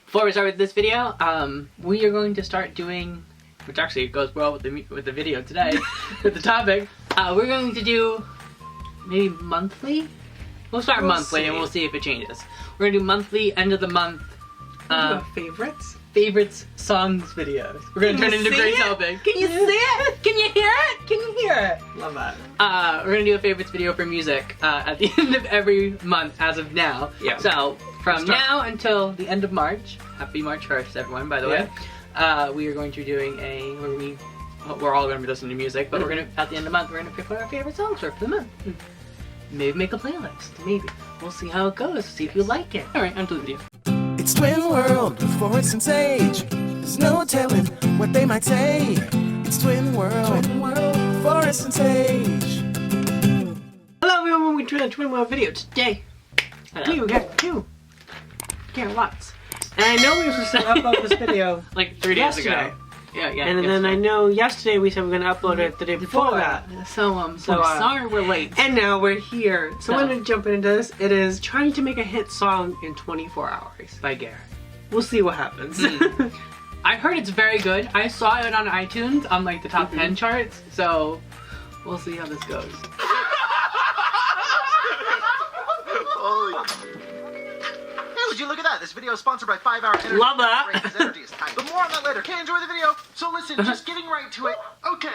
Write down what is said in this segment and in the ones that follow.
Before we start with this video, we are going to start doing, which actually goes well with the video today, with the topic. We're going to do maybe monthly. We'll start monthly and we'll see if it changes. We're gonna do monthly, end of the month. Favorites songs videos. We're gonna turn into Grace Helbig. Can you see it? Can you hear it? Can you hear it? Love that. We're gonna do a favorites video for music at the end of every month as of now. Yeah. So from now until the end of March. Happy March 1st, everyone, by the way. We are going to be doing we're all gonna be listening to music, but we're gonna at the end of the month we're gonna pick what our favorite songs are for the month. Maybe make a playlist. Maybe. We'll see how it goes. See if you like it. Alright, on to the video. It's Twin World with Forrest and Sage. There's no telling what they might say. It's Twin World, Forrest and Sage. Hello everyone, welcome to the Twin World video. Today, we got Garrett Watts. And I know we were supposed to upload this video like 3 days ago. Yeah. And then I know yesterday we said we were going to upload it the day before that. So sorry we're late. And now we're here. So we're going to jump into this. It is Trying to Make a Hit Song in 24 Hours. By Garrett. We'll see what happens. I heard it's very good. I saw it on iTunes on like the top 10 charts. So we'll see how this goes. Would you look at that? This video is sponsored by 5 Hour Energy. Love that. Energy is time. But more on that later. Okay, enjoy the video. So listen, just getting right to it. Okay,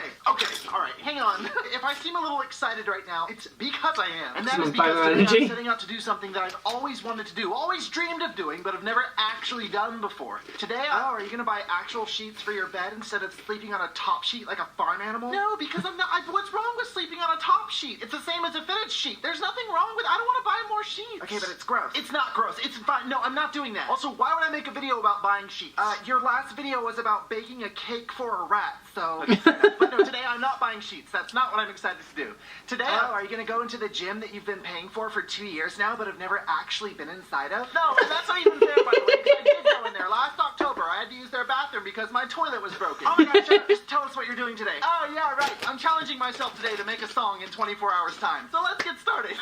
alright, hang on. If I seem a little excited right now, it's because I am. And that is because today I'm setting out to do something that I've always wanted to do, always dreamed of doing, but have never actually done before. Today, are you gonna buy actual sheets for your bed instead of sleeping on a top sheet like a farm animal? No, because I'm not. What's wrong with sleeping on a top sheet? It's the same as a fitted sheet. There's nothing wrong with it. I don't want to buy more sheets. Okay, but it's gross. It's not gross. It's fine. No, I'm not doing that. Also, why would I make a video about buying sheets? Your last video was about baking a cake for a rat, so... But no, today I'm not buying sheets. That's not what I'm excited to do. Today, are you going to go into the gym that you've been paying for 2 years now, but have never actually been inside of? No, and that's not even fair, by the way, because I did go in there. Last October, I had to use their bathroom because my toilet was broken. Oh my gosh, shut up. Just tell us what you're doing today. Oh, yeah, right. I'm challenging myself today to make a song in 24 hours time. So let's get started.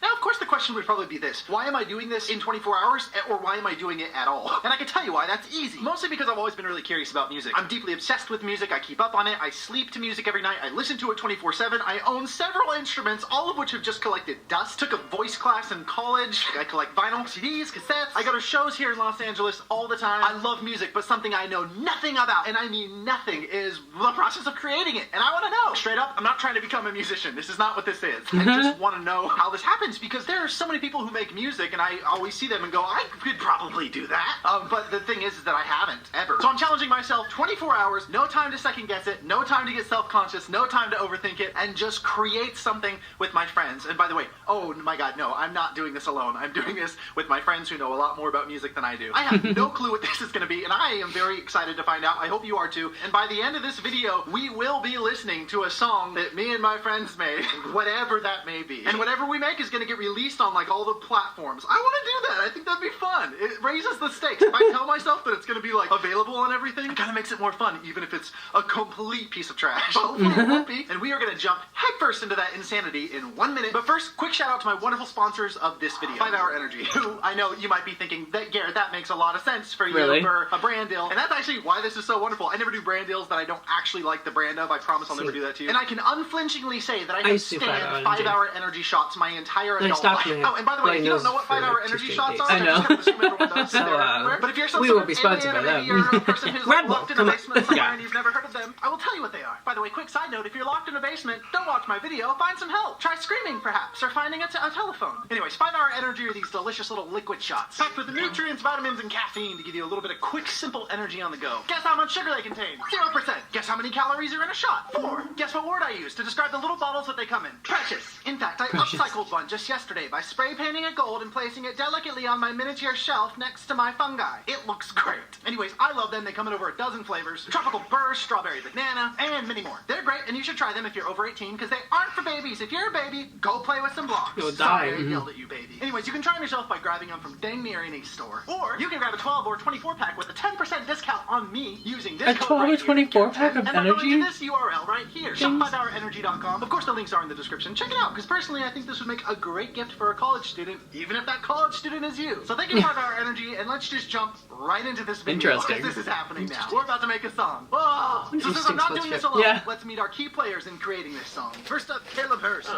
Now, of course, the question would probably be this. Why am I doing this in 24 hours, or why am I doing it at all? And I can tell you why. That's easy. Mostly because I've always been really curious about music. I'm deeply obsessed with music. I keep up on it. I sleep to music every night. I listen to it 24/7. I own several instruments, all of which have just collected dust. Took a voice class in college. I collect vinyl, CDs, cassettes. I go to shows here in Los Angeles all the time. I love music, but something I know nothing about, and I mean nothing, is the process of creating it. And I want to know. Straight up, I'm not trying to become a musician. This is not what this is. I just want to know how this happens, because there are so many people who make music, and I always see them and go, I could probably do that. But the thing is that I haven't, ever. So I'm challenging myself 24 hours, no time to second guess it, no time to get self-conscious, no time to overthink it, and just create something with my friends. And by the way, oh my god, no, I'm not doing this alone. I'm doing this with my friends who know a lot more about music than I do. I have no clue what this is going to be, and I am very excited to find out. I hope you are too. And by the end of this video, we will be listening to a song that me and my friends made, whatever that may be. And whatever we make is going to get released on like all the platforms. I want to do that. I think that'd be fun. It raises the stakes. If I tell myself that it's going to be like available on everything, it kind of makes it more fun, even if it's a complete piece of trash. But hopefully it won't be. And we are going to jump headfirst into that insanity in 1 minute. But first, quick shout out to my wonderful sponsors of this video, 5 Hour Energy, who I know you might be thinking that, Garrett, that makes a lot of sense for you for a brand deal. And that's actually why this is so wonderful. I never do brand deals that I don't actually like the brand of. I promise I'll never do that to you. And I can unflinchingly say that I have stand 5 Hour Energy shots my entire adult life. Oh, and by the way, if you don't know what 5 Hour Energy shots are, I know. I just kind of assume everyone does. But if you're some sort of alien or a person who's like locked in a basement somewhere and you've never heard of them, I will tell you what they are. By the way, quick side note, if you're locked in a basement, don't watch my video, find some help. Try screaming, perhaps, or finding a telephone. Anyways, 5 Hour Energy are these delicious little liquid shots, packed with nutrients, vitamins, and caffeine to give you a little bit of quick, simple energy on the go. Guess how much sugar they contain? 0%. Guess how many calories are in a shot? 4. Guess what word I use to describe the little bottles that they come in? Precious. In fact, I upcycled one one just yesterday by spray painting it gold and placing it delicately on my miniature shelf next to my fungi. It looks great. Anyways, I love them. They come in over a dozen flavors. Tropical burst, strawberry banana, and many more. They're great, and you should try them if you're over 18, because they aren't for babies. If you're a baby, go play with some blocks. You'll die. Sorry, I yelled at you, baby. Anyways, you can try them yourself by grabbing them from dang near any store. Or you can grab a 12 or 24 pack with a 10% discount on me using this A code 12 or right 24 here, pack of and by going energy? to this URL right here, shop5hourenergy.com. Of course, the links are in the description. Check it out, because personally, I think this would make a great gift for a college student, even if that college student is you. So thank you, 5 Hour Energy, and let's just jump right into this video. Interesting. Because this is happening now. We're about to make a song. Oh, so since I'm not doing this alone, Yeah. let's meet our key players in creating this song. First up, Caleb Hurst.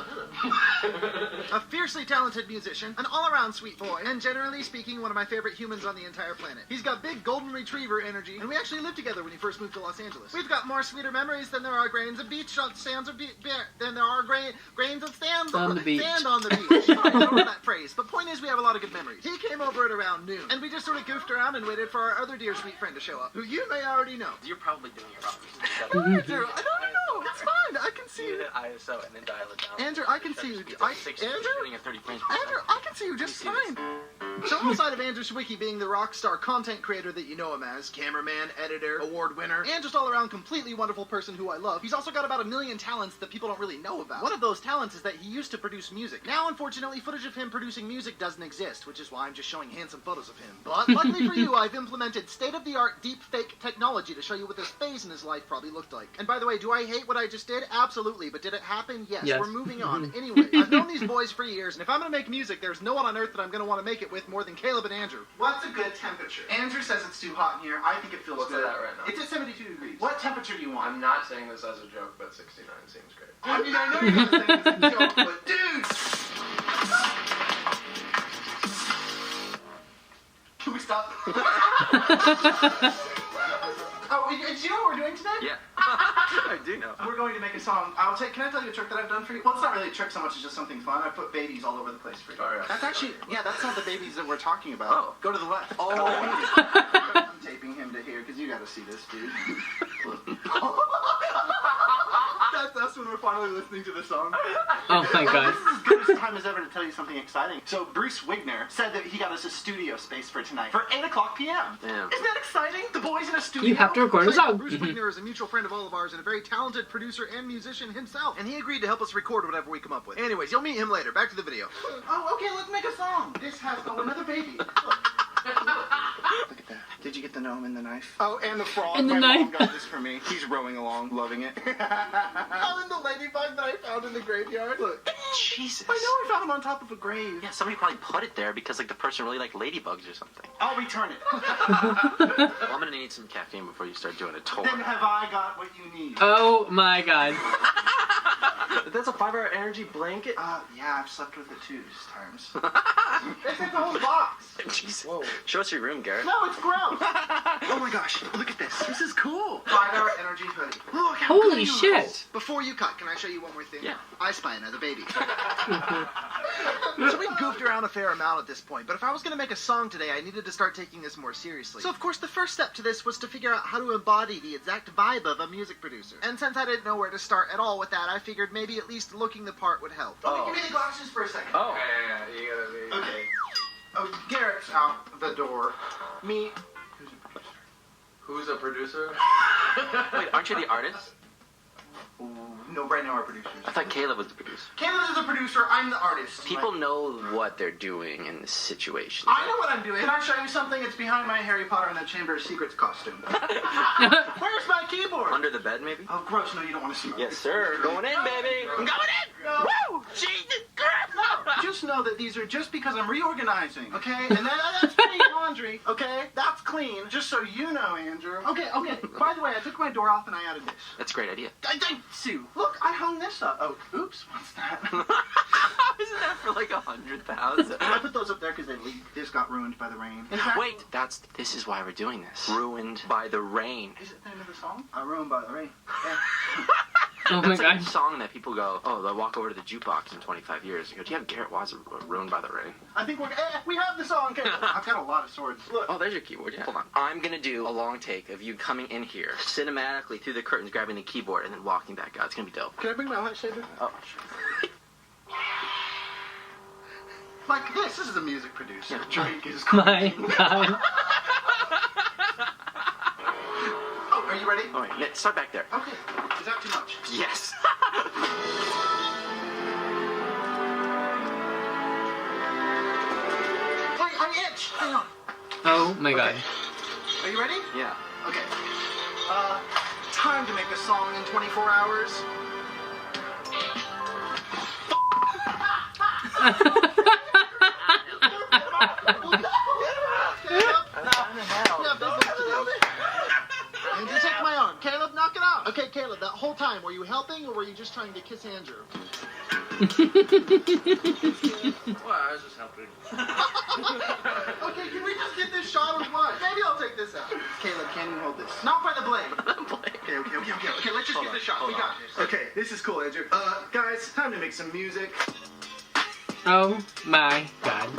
A fiercely talented musician, an all-around sweet boy, and generally speaking, one of my favorite humans on the entire planet. He's got big golden retriever energy, and we actually lived together when he first moved to Los Angeles. We've got more sweeter memories than there are grains of beach sands of than there are grains of sand on the beach. Sand on the beach. Sorry, I don't know that phrase, but point is we have a lot of good memories. He came over at around noon, and we just sort of goofed around and waited for our other dear sweet friend to show up, who you may already know. You're probably doing it No, wrong. Andrew, I don't know. It's fine. I can see You you. hit ISO and then dial it down. Andrew, I can see you. It's like 60, Andrew? shooting at 30 frames per Andrew, I can see you just fine. So outside of Andrew Schwicki being the rock star content creator that you know him as, cameraman, editor, award winner, and just all around completely wonderful person who I love, he's also got about 1 million talents that people don't really know about. One of those talents is that he used to produce music. Now, unfortunately, footage of him producing music doesn't exist, which is why I'm just showing handsome photos of him. But luckily for you, I've implemented state-of-the-art deep fake technology to show you what this phase in his life probably looked like. And by the way, do I hate what I just did? Absolutely. But did it happen? Yes. Yes. We're moving on. Anyway, I've known these boys for years, and if I'm going to make music, there's no one on earth that I'm going to want to make it with more than Caleb and Andrew. What's a good temperature? Andrew says it's too hot in here. I think it feels What's good. it at right now? It's at 72 degrees. What temperature do you want? I'm not saying this as a joke, but 69 seems great. I mean, I know you're going to say this is a joke, but dude! Can we stop? Oh, do you know what we're doing today? Yeah. I do know. We're going to make a song. Can I tell you a trick that I've done for you? Well, it's not really a trick so much as just something fun. I put babies all over the place for you. Oh, yeah. That's actually, that's not the babies that we're talking about. Oh. Go to the left. Oh. I'm taping him to here because you got to see this, dude. That's when we're finally listening to the song. Oh my god. This is as good a time as ever to tell you something exciting. So Bruce Wigner said that he got us a studio space for tonight for 8 o'clock p.m. Damn. Isn't that exciting? The boys in a studio. You have to record a song. Bruce Wigner is a mutual friend of all of ours and a very talented producer and musician himself. And he agreed to help us record whatever we come up with. Anyways, you'll meet him later. Back to the video. Oh, okay, let's make a song. This has another baby. Look at that. Did you get the gnome and the knife? Oh, and the frog. And the My knife. mom got this for me. He's rowing along, loving it. Oh, and the ladybug that I found in the graveyard. Look. Jesus. I know I found him on top of a grave. Yeah, somebody probably put it there because like the person really liked ladybugs or something. I'll return it. Well, I'm gonna need some caffeine before you start doing a tour. Then have I got what you need? Oh my god. That's a 5-hour energy blanket? Yeah, I've slept with it 2 times. It's in the whole box. Jesus. Whoa. Show us your room, Garrett. No, it's gross. Oh my gosh, look at this. This is cool. 5-hour energy hoodie. Look how Holy good you shit. look. Before you cut, can I show you one more thing? Yeah. I spy another baby. So we goofed around a fair amount at this point, but if I was going to make a song today, I needed to start taking this more seriously. So of course the first step to this was to figure out how to embody the exact vibe of a music producer. And since I didn't know where to start at all with that, I figured maybe at least looking the part would help. Oh. Give me the glasses for a second. Oh. Yeah, you gotta be. Okay. Oh, Garrett's out the door. Me. Who's a producer? Wait, aren't you the artist? Ooh, no, right now our producers. I thought Caleb was the producer. Caleb is the producer, I'm the artist. People know what they're doing in this situation. I know what I'm doing. Can I show you something? It's behind my Harry Potter and the Chamber of Secrets costume. Where's my keyboard? Under the bed, maybe? Oh, gross. No, you don't want to see my Yes, sir. Going in, baby. I'm going in. No. Woo! Jesus Christ! No, just know that these are just because I'm reorganizing, okay? And that's clean laundry, okay? That's clean, just so you know, Andrew. Okay. By the way, I took my door off and I added this. That's a great idea. Sue, look, I hung this up. Oh, oops, what's that? Isn't that for like 100,000? I put those up there because they leaked. This got ruined by the rain. In fact, Wait, this is why we're doing this. Ruined by the rain. Is it the name of the song? Ruined by the rain. Yeah. Oh my That's like god. a song that people go, oh, they'll walk over to the jukebox in 25 years and go, do you have Garrett Watts Ruined by the Rain? I think we have the song. Okay. I've got a lot of swords. Look. Oh, there's your keyboard, yeah. Hold on. I'm going to do a long take of you coming in here, cinematically through the curtains, grabbing the keyboard, and then walking back out. It's going to be dope. Can I bring my lightsaber? Oh, sure. This is a music producer. Drake is My God. Oh, are you ready? All right, Nick, start back there. Okay. Is that too much? Yes. Hey, I itch. Hang on. Oh my God. Are you ready? Yeah. Okay. Time to make a song in 24 hours. Andrew, take my arm. Caleb, knock it out. Okay, Caleb, that whole time, were you helping or were you just trying to kiss Andrew? Well, I was just helping. Okay, can we just get this shot with what? Maybe I'll take this out. Caleb, can you hold this? Not by the blade. Okay, let's just get this shot. We got this. Okay, this is cool, Andrew. Guys, time to make some music. Oh my God.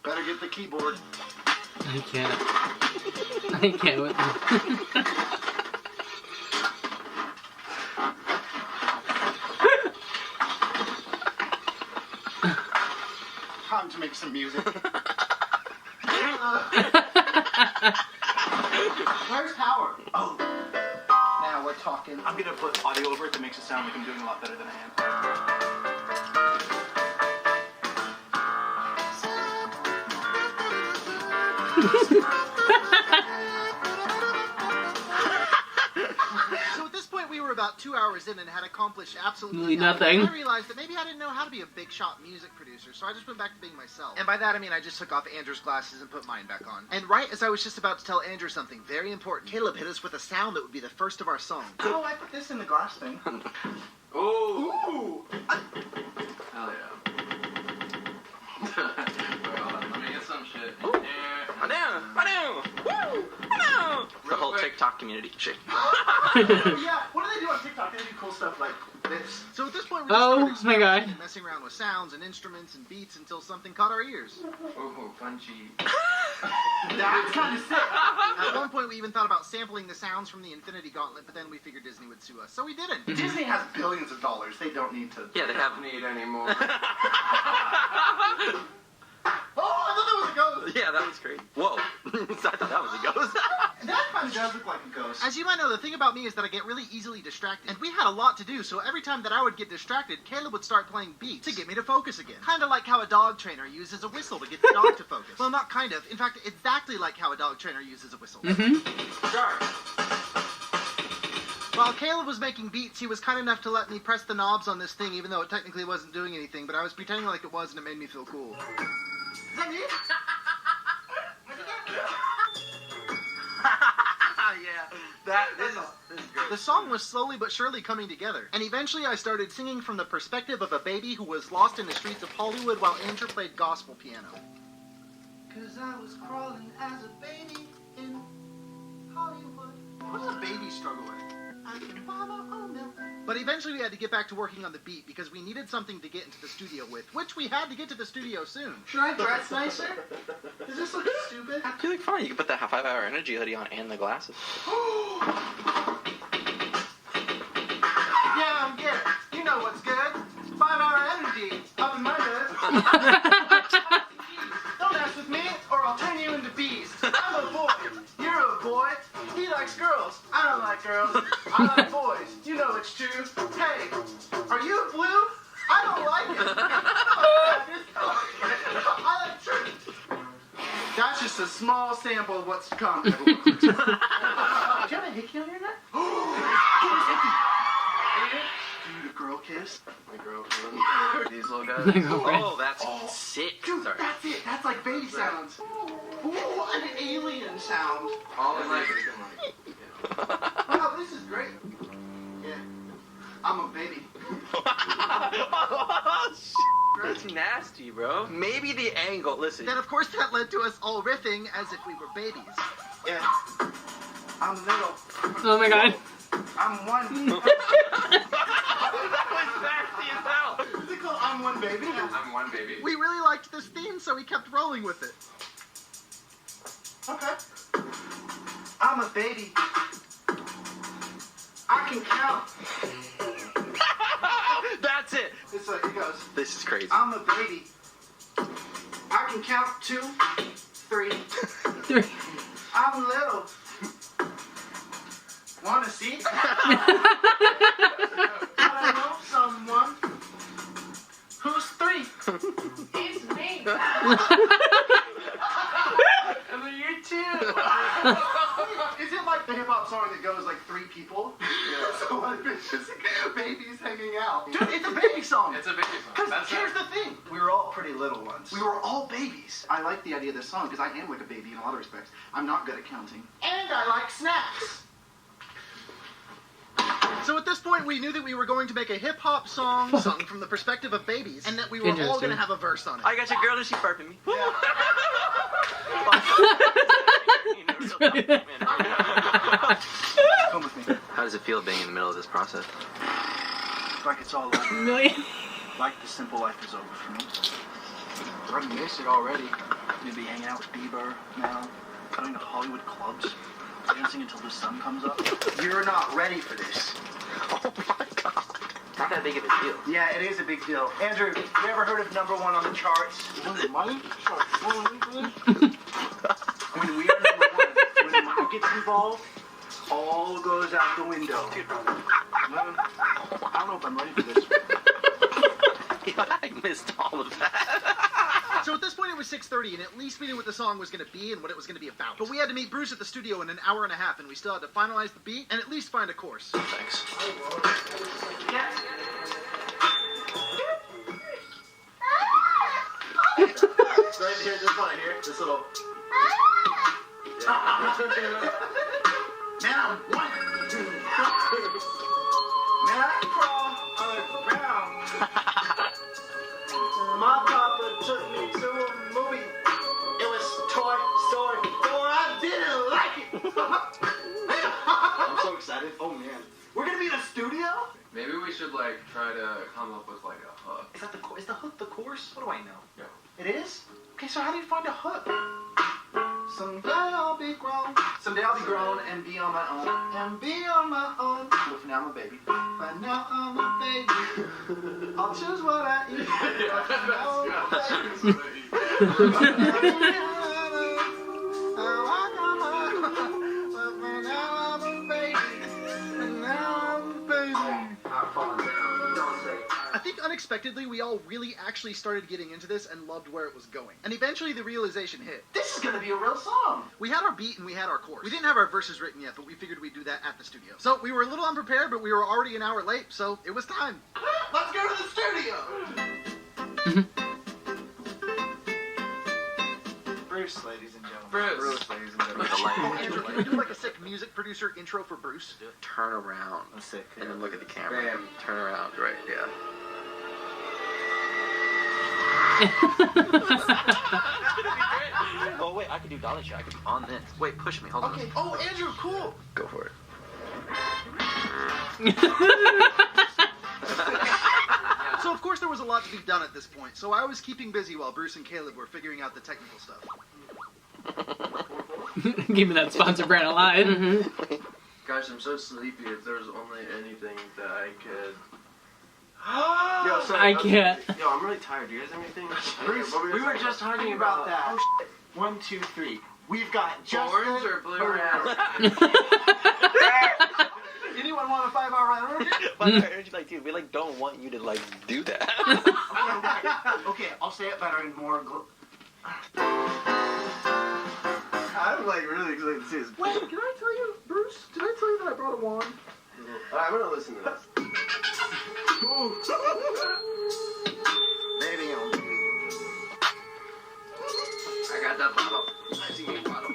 Better get the keyboard. I can't. I can't with this. Time to make some music. Where's Howard? Oh. Now we're talking. I'm gonna put audio over it that makes it sound like I'm doing a lot better than I am. So at this point we were about 2 hours in and had accomplished absolutely nothing. I realized that maybe I didn't know how to be a big shot music producer, so I just went back to being myself. And by that I mean I just took off Andrew's glasses and put mine back on. And right as I was just about to tell Andrew something very important, Caleb hit us with a sound that would be the first of our song. Oh, I put this in the glass thing. Oh! Ooh! Hell yeah. Wait, hold on. Let me get some shit. Yeah. The whole TikTok community. Shit. Yeah, what do they do on TikTok? They do cool stuff like this. So at this point, we just Oh started my God. experimenting and messing around with sounds and instruments and beats until something caught our ears. Oh, punchy. That's kind of sick. At one point, we even thought about sampling the sounds from the Infinity Gauntlet, but then we figured Disney would sue us, so we didn't. Disney has billions of dollars. They don't need to. Yeah, they have. Need anymore. Oh, I thought that was a ghost. Yeah, that was great. Whoa. I thought that was a ghost. That kind of does look like a ghost. As you might know, the thing about me is that I get really easily distracted. And we had a lot to do, so every time that I would get distracted, Caleb would start playing beats to get me to focus again. Kind of like how a dog trainer uses a whistle to get the dog to focus. Well, not kind of. In fact, exactly like how a dog trainer uses a whistle. While Caleb was making beats, he was kind enough to let me press the knobs on this thing, even though it technically wasn't doing anything, but I was pretending like it was, and it made me feel cool. Is that me? This is great. The song was slowly but surely coming together, and eventually I started singing from the perspective of a baby who was lost in the streets of Hollywood while Andrew played gospel piano. 'Cause I was crawling as a baby in Hollywood. What does a baby struggle with? I can buy my own milk. But eventually we had to get back to working on the beat because we needed something to get into the studio with, which we had to get to the studio soon. Should I dress nicer? Does this look stupid? You look fine. You can put that 5-hour energy hoodie on and the glasses. Yeah, I'm Garrett. You know what's good. 5-hour energy up in my bed. Don't mess with me or I'll turn you into bees. I'm a boy. You're a boy. He likes girls. I don't like girls. I like boys. You know it's true. Hey, are you blue? I don't like it. I like truth. That's just a small sample of what's to come. Do you have a hickey on your neck? Dude, a girl kiss? My girlfriend. These little guys. Oh, that's sick. Dude, Sorry. that's it. That's like baby sounds. Ooh, an alien sound. All in like. Wow, this is great. Yeah. I'm a baby. That's nasty, bro. Maybe the angle. Listen. Then, of course, that led to us all riffing as if we were babies. Yeah. I'm little. Oh my God. I'm one. That was nasty as hell. Is it called I'm One Baby? I'm one baby. We really liked this theme, so we kept rolling with it. Okay. I'm a baby. I can count. That's it. So it goes. This is crazy. I'm a baby. I can count 2, 3. 3. I'm little. Wanna see? I know someone who's 3. It's me. And then you too. Is it like the hip hop song that goes like 3 people? Yeah. So what if it's just babies hanging out? Dude, it's a baby song. It's a baby song. Because here's the thing. We were all pretty little ones. We were all babies. I like the idea of this song because I am like a baby in a lot of respects. I'm not good at counting. And I like snacks. So at this point, we knew that we were going to make a hip-hop song sung from the perspective of babies, and that we were all going to have a verse on it. I got your girl and she burping me. Yeah. Come with me. How does it feel being in the middle of this process? It's like it's all over. Million. Like the simple life is over for me. I miss it already. We'd be hanging out with Bieber now, going to Hollywood clubs, dancing until the sun comes up. You're not ready for this. Oh my god. Not that big of a deal. Yeah, it is a big deal. Andrew, you ever heard of #1 on the charts? Money? When we are #1, when the money gets involved, all goes out the window. Dude, I don't know if I'm ready for this. I missed all of that. So at this point it was 6:30, and at least we knew what the song was going to be and what it was going to be about. But we had to meet Bruce at the studio in an hour and a half, and we still had to finalize the beat and at least find a chorus. Thanks. Right here, this one here. This little. Now, one. Man, I crawl on the ground. My papa took me to a movie. It was Toy Story 4. I didn't like it. I'm so excited. Oh man, we're gonna be in a studio. Maybe we should like try to come up with like a hook. Is that the is the hook the chorus? What do I know? Yeah. It is? Okay, so how do you find a hook? Someday I'll be grown. Someday I'll be grown and be on my own. And be on my own. But for now I'm a baby. But now I'm a baby. I'll choose what I eat. But for now I'm a baby. I think unexpectedly we all really actually started getting into this and loved where it was going. And eventually the realization hit. This is gonna be a real song! We had our beat and we had our chorus. We didn't have our verses written yet, but we figured we'd do that at the studio. So we were a little unprepared, but we were already an hour late, so it was time. Let's go to the studio! Bruce, ladies and gentlemen. Bruce, ladies and gentlemen. Andrew, can we do like a sick music producer intro for Bruce? Turn around. I'm sick. And then look at the camera. Bam. Turn around. Right, yeah. Oh wait, I could do dolly shot. I could be on this. Wait, push me. Hold on. Okay. Oh, Andrew, cool. Go for it. So of course there was a lot to be done at this point, so I was keeping busy while Bruce and Caleb were figuring out the technical stuff. Keeping that sponsor brand alive. Gosh, I'm so sleepy. If there was only anything that I could. Yo, sorry, I can't. Yo, I'm really tired. Do you guys have anything? Bruce, we were just talking about that. Oh, shit. 1, 2, 3. We've got just Orange or blue or Anyone want a 5-hour round? But like, dude, we like don't want you to like do that. Okay, I'll say it better and more. I'm like really excited to see this. Wait, can I tell you, Bruce? Did I tell you that I brought a wand? Alright, I'm gonna listen to this. Maybe I'll do it. I got that bottle. I see you bottle.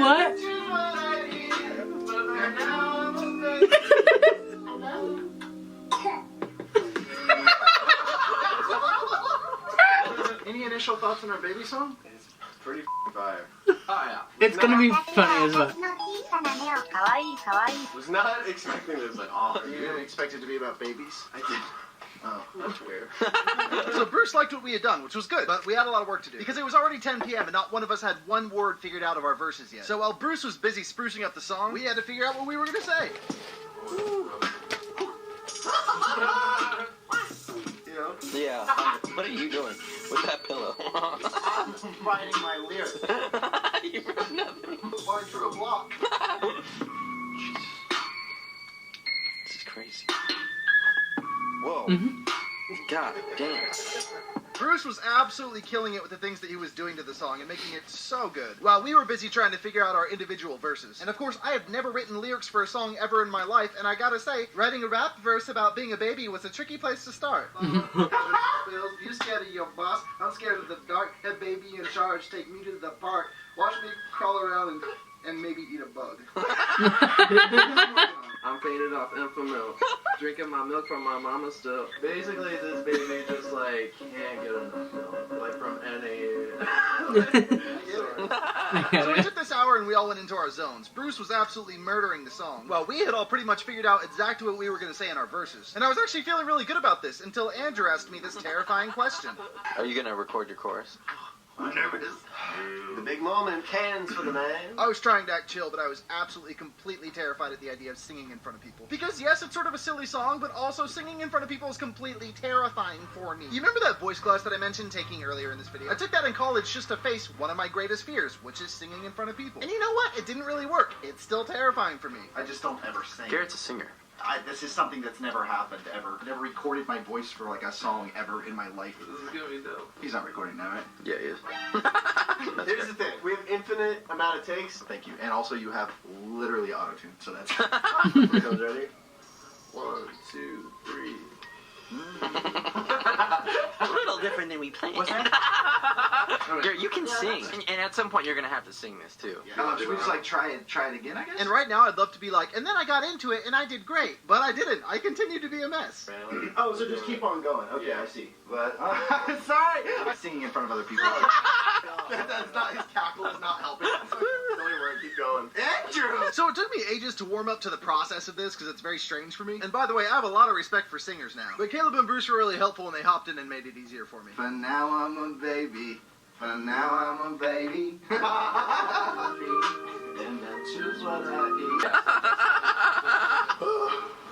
What? Any initial thoughts on our baby song? It's pretty fire. Oh yeah. It's gonna be funny as well. Was not expecting this at all. You didn't expect it to be about babies? I did. Oh, that's weird. So Bruce liked what we had done, which was good, but we had a lot of work to do. Because it was already 10 p.m. and not one of us had one word figured out of our verses yet. So while Bruce was busy sprucing up the song, we had to figure out what we were going to say. Yeah. What are you doing with that pillow? I'm writing my lyrics. You wrote nothing. Why drew a block? This is crazy. Whoa. Mm-hmm. God damn. Bruce was absolutely killing it with the things that he was doing to the song and making it so good, while we were busy trying to figure out our individual verses. And of course, I have never written lyrics for a song ever in my life, and I gotta say, writing a rap verse about being a baby was a tricky place to start. You scared of your boss, I'm scared of the dark, that baby in charge, take me to the park, watch me crawl around and maybe eat a bug. I'm faded off Infamil, drinking my milk from my mama still. Basically, this baby just like can't get enough milk, like from any. So we took this hour and we all went into our zones. Bruce was absolutely murdering the song. Well, we had all pretty much figured out exactly what we were going to say in our verses. And I was actually feeling really good about this until Andrew asked me this terrifying question. Are you gonna record your chorus? I'm nervous. The big moment, cans for the man. I was trying to act chill, but I was absolutely, completely terrified at the idea of singing in front of people. Because yes, it's sort of a silly song, but also singing in front of people is completely terrifying for me. You remember that voice class that I mentioned taking earlier in this video? I took that in college just to face one of my greatest fears, which is singing in front of people. And you know what? It didn't really work. It's still terrifying for me. I just don't ever sing. Garrett's a singer. This is something that's never happened ever. Never recorded my voice for like a song ever in my life. This is gonna be dope. He's not recording now, right? Yeah, he is. Here's the thing: we have infinite amount of takes. Thank you. And also you have literally auto-tune, so that's... Here goes, ready? 1, 2, 3. A little different than we planned. What's that? Garrett, you can sing, and at some point you're gonna have to sing this too. Should we just like try it again, I guess? And right now I'd love to be like, and then I got into it and I did great. But I didn't. I continued to be a mess. Oh, so just keep on going. Okay, Yeah. I see. But, sorry! Singing in front of other people. That's not, his cackle is not helping. Don't worry, keep going. Andrew! So it took me ages to warm up to the process of this because it's very strange for me. And by the way, I have a lot of respect for singers now. But Caleb and Bruce were really helpful and they hopped in and made it easier for me. For now I'm a baby. For now I'm a baby. And I choose what I eat.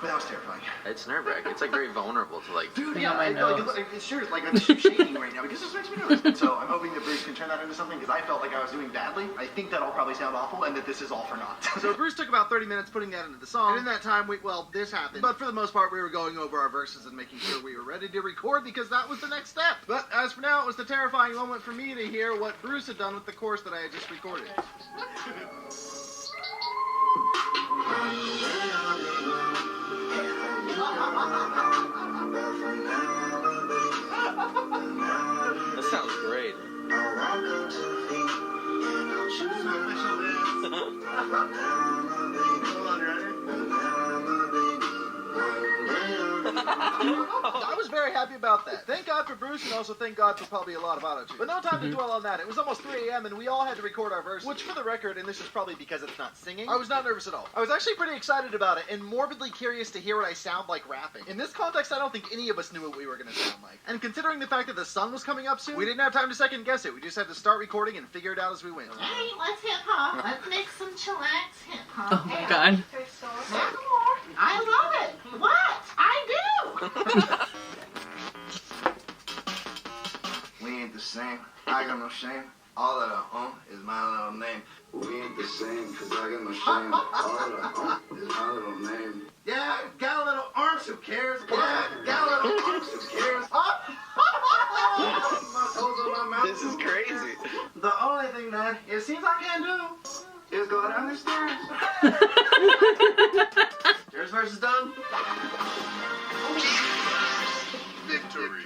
But that was terrifying. It's nerve-wracking. It's like very vulnerable to like. Dude, Yeah, I know. it's sure, like I'm shaking right now because this makes me nervous. And so I'm hoping that Bruce can turn that into something because I felt like I was doing badly. I think that'll probably sound awful and that this is all for naught. So Bruce took about 30 minutes putting that into the song. And in that time, this happened. But for the most part, we were going over our verses and making sure we were ready to record because that was the next step. But as for now, it was the terrifying moment for me to hear what Bruce had done with the chorus that I had just recorded. That sounds great. I was very happy about that. Thank God for Bruce and also thank God for probably a lot of auto-tune. But no time to dwell on that. It was almost 3 a.m. and we all had to record our verse, which for the record, and this is probably because it's not singing, I was not nervous at all. I was actually pretty excited about it and morbidly curious to hear what I sound like rapping. In this context, I don't think any of us knew what we were going to sound like. And considering the fact that the sun was coming up soon, we didn't have time to second guess it. We just had to start recording and figure it out as we went. Hey, let's hip hop. Let's make some chillax hip hop. Oh my god. I love it. What? I do. We ain't the same. I got no shame. All that I own is my little name. We ain't the same, cause I got no shame. All that I own is my little name. Yeah, got a little arms, who cares? Yeah, got a little arms, who cares? My toes on my mouth. This is crazy. The only thing that it seems I can do is go down the stairs. Yours verse is done. Victory.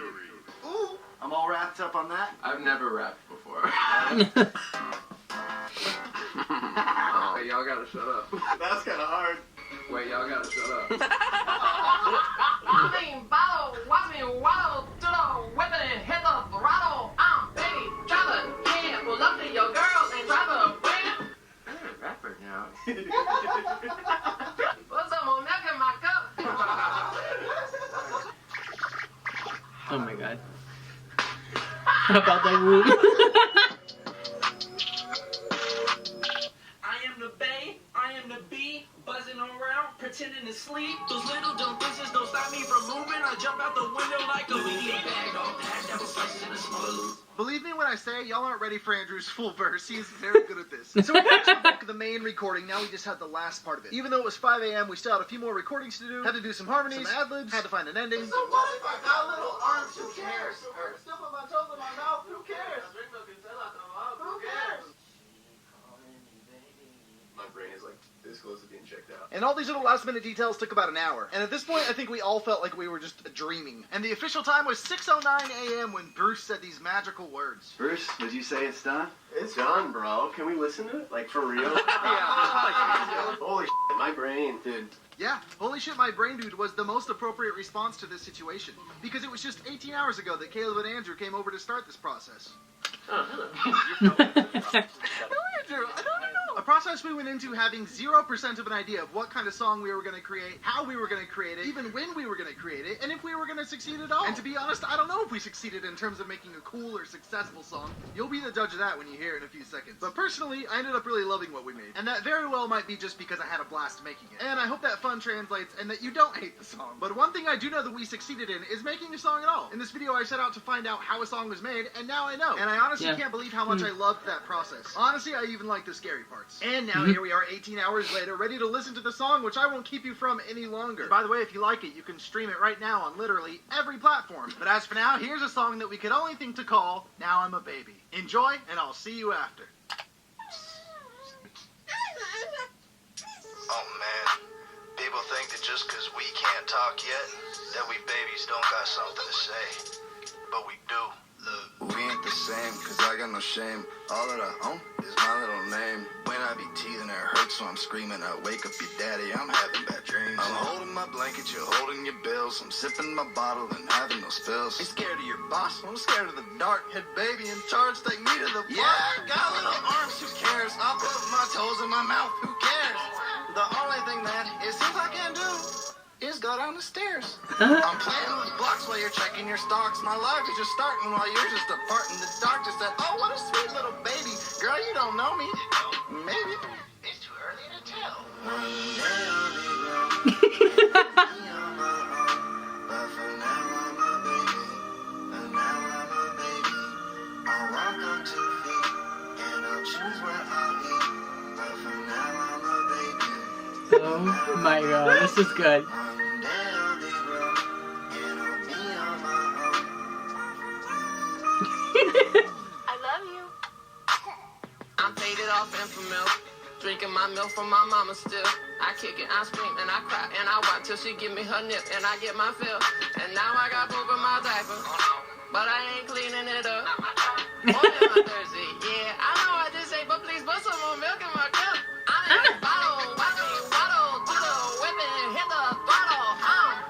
Ooh, I'm all wrapped up on that. I've never rapped before. Wait, y'all gotta shut up. That's kind of hard. Wait, y'all gotta shut up. I mean, bottle, watch me waddle to the whipping and hit the throttle. I'm baby, driving, can't pull up to your girls and drive a whip. I'm a rapper now. Put some more milk in my cup. Oh my god. How about that whoop? I am the bay, I am the bee, buzzing around, pretending to sleep. Those little dumb pieces don't stop me from moving. I jump out the window like a weenie bag. All packed, double slices in a smaller loop. Believe me when I say y'all aren't ready for Andrew's full verse. He's very good at this. So we finished the book of the main recording. Now we just had the last part of it. Even though it was 5 a.m., we still had a few more recordings to do. Had to do some harmonies, some ad-libs, had to find an ending. So what if I got little arms? Who cares? Still put my toes in my mouth. Who cares? Who cares? My brain is like this close to being checked out. And all these little last-minute details took about an hour. And at this point, I think we all felt like we were just dreaming. And the official time was 6:09 a.m. when Bruce said these magical words. Bruce, would you say it's done? It's done, bro. Can we listen to it? Like, for real? Holy shit, my brain, dude. Yeah, holy shit, my brain dude was the most appropriate response to this situation. Because it was just 18 hours ago that Caleb and Andrew came over to start this process. Oh, hello. Andrew, I don't know. A process we went into having 0% of an idea of what kind of song we were going to create, how we were going to create it, even when we were going to create it, and if we were going to succeed at all. And to be honest, I don't know if we succeeded in terms of making a cool or successful song. You'll be the judge of that when you hear it in a few seconds. But personally, I ended up really loving what we made. And that very well might be just because I had a blast making it. And I hope that fun translates and that you don't hate the song. But one thing I do know that we succeeded in is making a song at all. In this video, I set out to find out how a song was made, and now I know. And I honestly can't believe how much I loved that process. Honestly, I even like the scary parts. And now here we are 18 hours later, ready to listen to the song, which I won't keep you from any longer. By the way, if you like it, you can stream it right now on literally every platform. But as for now, here's a song that we could only think to call Now I'm a Baby. Enjoy, and I'll see you after. Oh man, people think that just cause we can't talk yet, that we babies don't got something to say. But we do. Look, we ain't the same, cause I got no shame. All that I own is my little name. When I be teasing, it hurts, so I'm screaming. I wake up your daddy, I'm having bad dreams. I'm holding my blanket, you're holding your bills. I'm sipping my bottle and having no spills. Ain't scared of your boss, I'm scared of the dark. Head baby in charge, take me to the park. Yeah, I got little arms, who cares? I'll put my toes in my mouth, who cares? The only thing that it seems I can do is go down the stairs. I'm playing with blocks while you're checking your stocks. My life is just starting while you're just departing. The doctor said, oh, what a sweet little baby. Girl, you don't know me. Maybe. It's too early to tell. One day I'll be grown. On my own. But for now I'm a baby. And now I'm a baby. I'll walk on 2 feet. And I'll choose where I'll eat. But for now I'm a baby. Oh my god, this is good. I love you. I'm faded off infamil, drinking my milk from my mama still. I kick it, I scream, and I cry, and I watch till she give me her nip, and I get my fill. And now I got poop in my diaper, but I ain't cleaning it up. Boy, am I thirsty, yeah. I know I just ate, but please put some more milk in my cup. I'm in the bottle, watch me waddle to the whip and hit the throttle.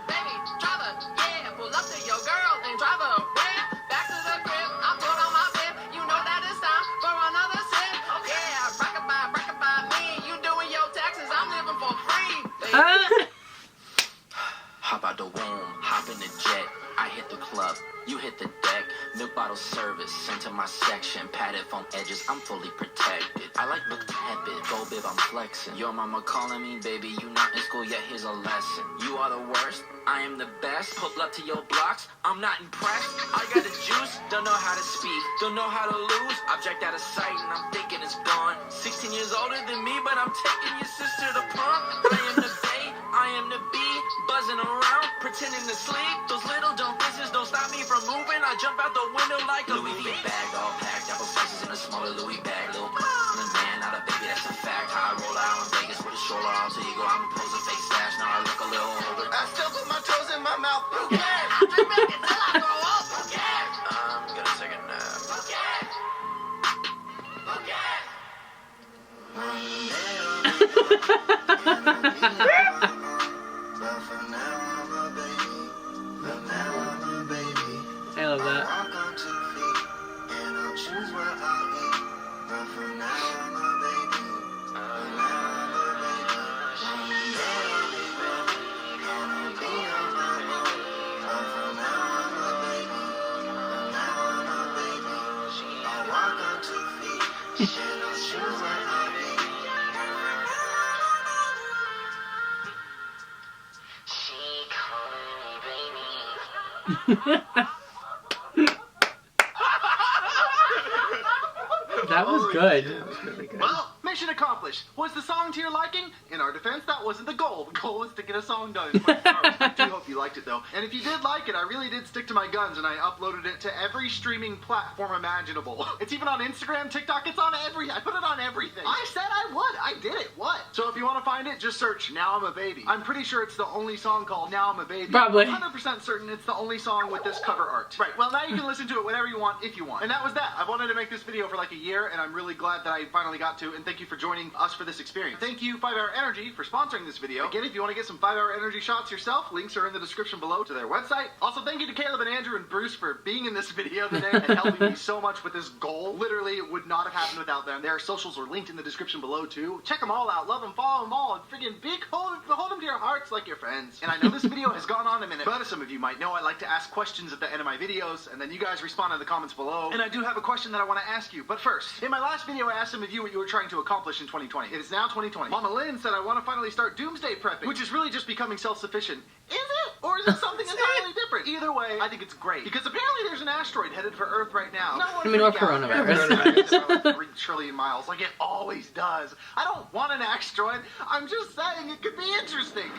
Baby, driver, yeah, pull up to your girl and drive her away. Back to the crib, I put on my bib. You know that it's time for another sip. Yeah, rock-a-bye me. You doing your taxes, I'm living for free. Hop out the womb, hop in the jet. I hit the club, you hit the deck. Milk bottle service, sent to my section. Padded foam edges, I'm fully protected. I like the tepid, go bib, I'm flexing. Your mama calling me, baby, you not in school yet, here's a lesson. You are the worst, I am the best. Pull up to your blocks, I'm not impressed. I got the juice, don't know how to speak, don't know how to lose. Object out of sight and I'm thinking it's gone. 16 years older than me, but I'm taking your sister to prom. I am the bay, I am the bee, buzzing around, pretending to sleep. Those little dumb faces don't stop me from moving. I jump out the window like a Louis V bag, all packed. Apple slices in a smaller Louis bag. Little man, not a baby, that's a fact. How I roll out in Vegas with a shoulder on so you go out and pose a fake stash. Now I look a little older. I still put my toes in my mouth. Who cares? I drink milk until I throw up. Who cares? I'm gonna take a nap. Who cares? Who cares? One day I'll be gone. But for now I'm a baby. But now I'm a baby. I love that. Walk on 2 feet and I'll choose where I'll eat. But for now I'm a baby. But now I'm a baby. One day I'll be grown and I'll be on my own. But for That was Holy good. shit. That was really good. Well, mission accomplished. Was the song to your liking? In our defense, that wasn't the goal. The goal was to get a song done in 24 hours. I do hope you liked it, though. And if you did like it, I really did stick to my guns, and I uploaded it to every streaming platform imaginable. It's even on Instagram, TikTok, it's on I put it on everything. I said I would. I did it. What? So if you want to find it, just search Now I'm a Baby. I'm pretty sure it's the only song called Now I'm a Baby. Probably. 100% certain it's the only song with this cover art. Right, well, now you can listen to it whenever you want, if you want. And that was that. I've wanted to make this video for like a year, and I'm really glad that I finally got to, and thank you for joining us for this experience. Thank you, 5 Hour Energy, for sponsoring this video. Again, if you want to get some 5 Hour Energy shots yourself, links are in the description below to their website. Also, thank you to Caleb and Andrew and Bruce for being in this video today and helping me so much with this goal. Literally, it would not have happened without them. Their socials are linked in the description below, too. Check them all out. Love them, follow them all, and friggin' hold them to your hearts like your friends. And I know this video has gone on a minute, but as some of you might know, I like to ask questions at the end of my videos, and then you guys respond in the comments below. And I do have a question that I want to ask you. But first, in my last video, I asked some of you what you were trying to accomplish in 2020. It is now 2020. Mama Lynn said I want to finally start doomsday prepping, which is really just becoming self-sufficient. Is it? Or is it something entirely different? Either way, I think it's great. Because apparently there's an asteroid headed for Earth right now. No one or freak out. coronavirus. Like 3 trillion miles, like it always does. I don't want an asteroid. I'm just saying it could be interesting.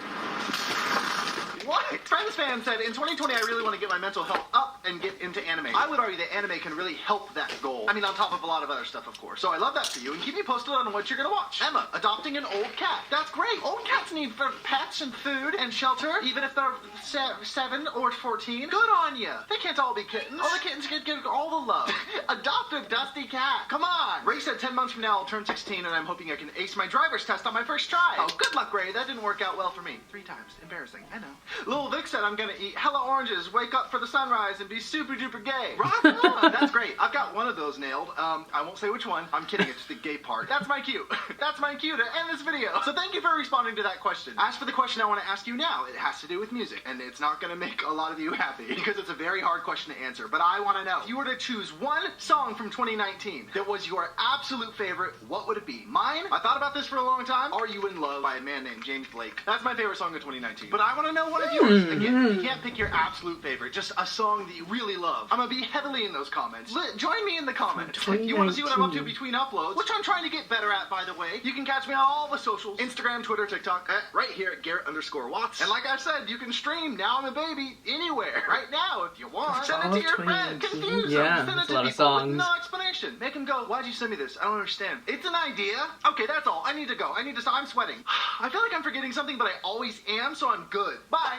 What? Friends fan said, in 2020 I really want to get my mental health up and get into anime. I would argue that anime can really help that goal. I mean, on top of a lot of other stuff, of course. So I love that for you, and keep me posted on what you're gonna watch. Emma, adopting an old cat. That's great. Old cats need for pets and food and shelter, even if they're 7 or 14. Good on ya. They can't all be kittens. All the kittens get all the love. Adopt a dusty cat. Come on. Ray said 10 months from now I'll turn 16, and I'm hoping I can ace my driver's test on my first try. Oh, good luck, Ray. That didn't work out well for me. 3 times. Embarrassing. I know. Lil Vic said I'm gonna eat hella oranges, wake up for the sunrise, and be super duper gay. Rock on! That's great. I've got one of those nailed. I won't say which one. I'm kidding, it's the gay part. That's my cue. That's my cue to end this video. So thank you for responding to that question. As for the question I want to ask you now, it has to do with music, and it's not gonna make a lot of you happy, because it's a very hard question to answer, but I want to know. If you were to choose one song from 2019 that was your absolute favorite, what would it be? Mine? I thought about this for a long time. Are You in Love by a man named James Blake. That's my favorite song of 2019. But I want to know one of yours. Again, you can't pick your absolute favorite, just a song that you really love. I'm gonna be heavily in those comments. Join me in the comments. If you want to see what I'm up to between uploads, which I'm trying to get better at, by the way, you can catch me on all the socials, Instagram, Twitter, TikTok, right here at Garrett_Watts. And like I said, you can stream Now I'm a Baby anywhere, right now, if you want. Send it to your friends. Confuse them. Send it to people with no explanation. Make them go, why'd you send me this? I don't understand. It's an idea. Okay, that's all. I need to go. I need to stop. I'm sweating. I feel like I'm forgetting something, but I always am, so I'm good. Bye.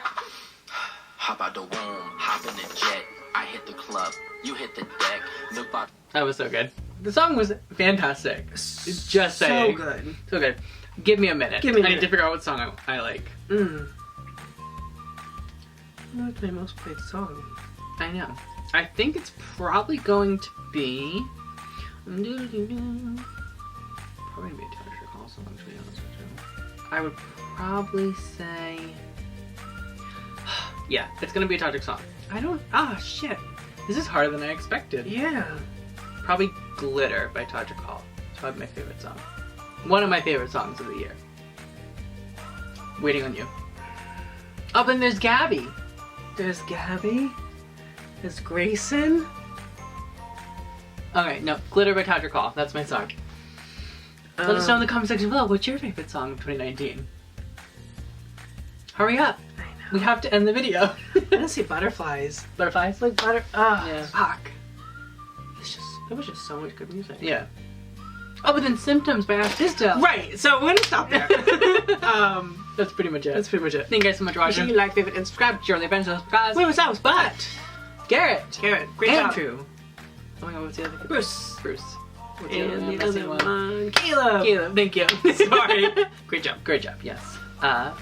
Hop out the womb, hop in the jet. I hit the club, you hit the deck. Milk bottle. That was so good. The song was fantastic. Just saying. So good. So good. Give me a minute. Give me a I need minute. to figure out what song I like. What's my most played song? I know. I think it's probably going to be... Probably going to be a Toaster Call song, to be honest with you. I would probably say... Yeah, it's going to be a Toxic song. I don't... shit. This is harder than I expected. Yeah. Probably Glitter by Toxic Call. It's probably my favorite song. One of my favorite songs of the year. Waiting on You. Oh, then there's Gabby. There's Gabby. There's Grayson. Okay, no, Glitter by Toxic Call. That's my song. Let us know in the comment section below, what's your favorite song of 2019? Hurry up. I know. We have to end the video. I want to see Butterflies. Butterflies? Like Yeah. Fuck. There was just so much good music. Yeah. Oh, but then Symptoms by Ash Tisdale. Right, so we're gonna stop there. That's pretty much it. That's pretty much it. Thank you guys so much for Make sure watching. you like, favorite, and subscribe. Surely eventually subscribe. Wait, what's that? But Garrett. great job. Andrew. Oh my god, what's the other? Bruce. Bruce. What's And the missing other one, Caleb. Caleb, thank you. Sorry. Great job, yes. Bye.